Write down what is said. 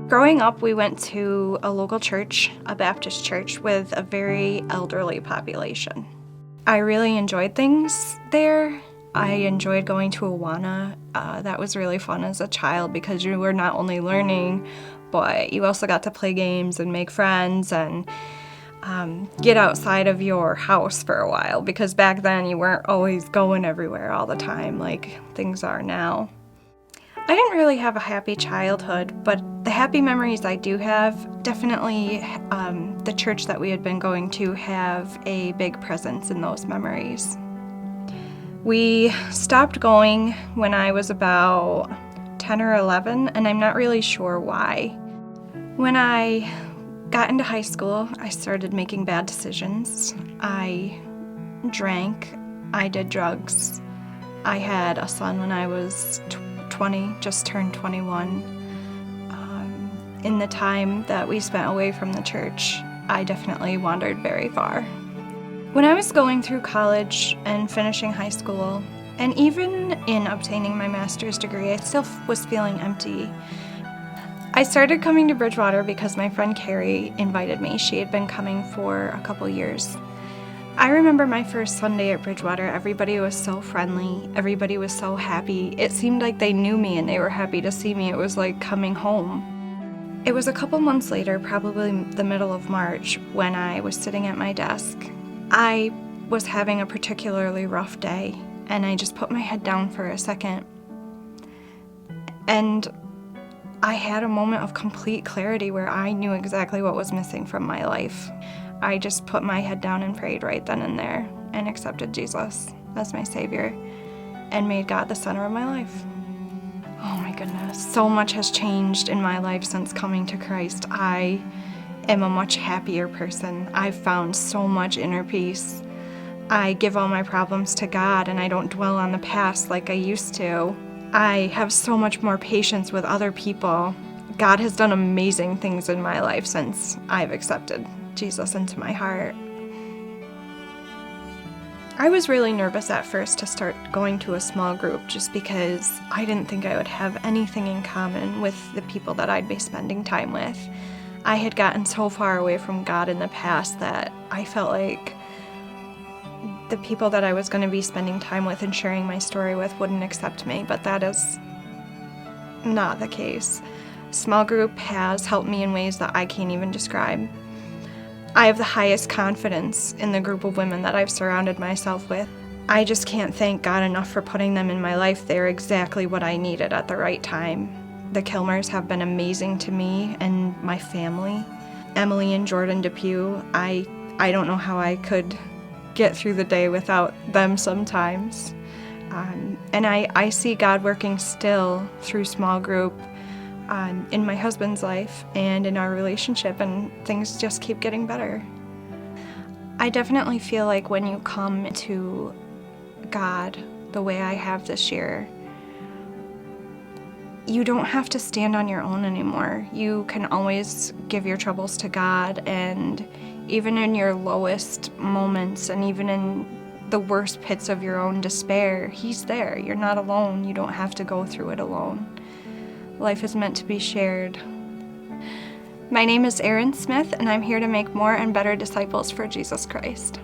Growing up, we went to a local church, a Baptist church, with a very elderly population. I really enjoyed things there. I enjoyed going to Awana. That was really fun as a child because you were not only learning, but you also got to play games and make friends and get outside of your house for a while, because back then you weren't always going everywhere all the time like things are now. I didn't really have a happy childhood, but the happy memories I do have, definitely the church that we had been going to have a big presence in those memories. We stopped going when I was about 10 or 11, and I'm not really sure why. When I got into high school, I started making bad decisions. I drank, I did drugs. I had a son when I was 20, just turned 21. In the time that we spent away from the church, I definitely wandered very far. When I was going through college and finishing high school, and even in obtaining my master's degree, I still was feeling empty. I started coming to Bridgewater because my friend Carrie invited me. She had been coming for a couple years. I remember my first Sunday at Bridgewater. Everybody was so friendly. Everybody was so happy. It seemed like they knew me and they were happy to see me. It was like coming home. It was a couple months later, probably the middle of March, when I was sitting at my desk. I was having a particularly rough day, and I just put my head down for a second. And I had a moment of complete clarity where I knew exactly what was missing from my life. I just put my head down and prayed right then and there and accepted Jesus as my Savior and made God the center of my life. Oh my goodness, so much has changed in my life since coming to Christ. I am a much happier person. I've found so much inner peace. I give all my problems to God and I don't dwell on the past like I used to. I have so much more patience with other people. God has done amazing things in my life since I've accepted Jesus into my heart. I was really nervous at first to start going to a small group just because I didn't think I would have anything in common with the people that I'd be spending time with. I had gotten so far away from God in the past that I felt like the people that I was going to be spending time with and sharing my story with wouldn't accept me, but that is not the case. Small group has helped me in ways that I can't even describe. I have the highest confidence in the group of women that I've surrounded myself with. I just can't thank God enough for putting them in my life. They're exactly what I needed at the right time. The Kilmers have been amazing to me and my family. Emily and Jordan Depew, I don't know how I could get through the day without them sometimes. And I see God working still through small group in my husband's life and in our relationship, and things just keep getting better. I definitely feel like when you come to God the way I have this year, you don't have to stand on your own anymore. You can always give your troubles to God, and even in your lowest moments and even in the worst pits of your own despair, He's there. You're not alone. You don't have to go through it alone. Life is meant to be shared. My name is Erin Smith, and I'm here to make more and better disciples for Jesus Christ.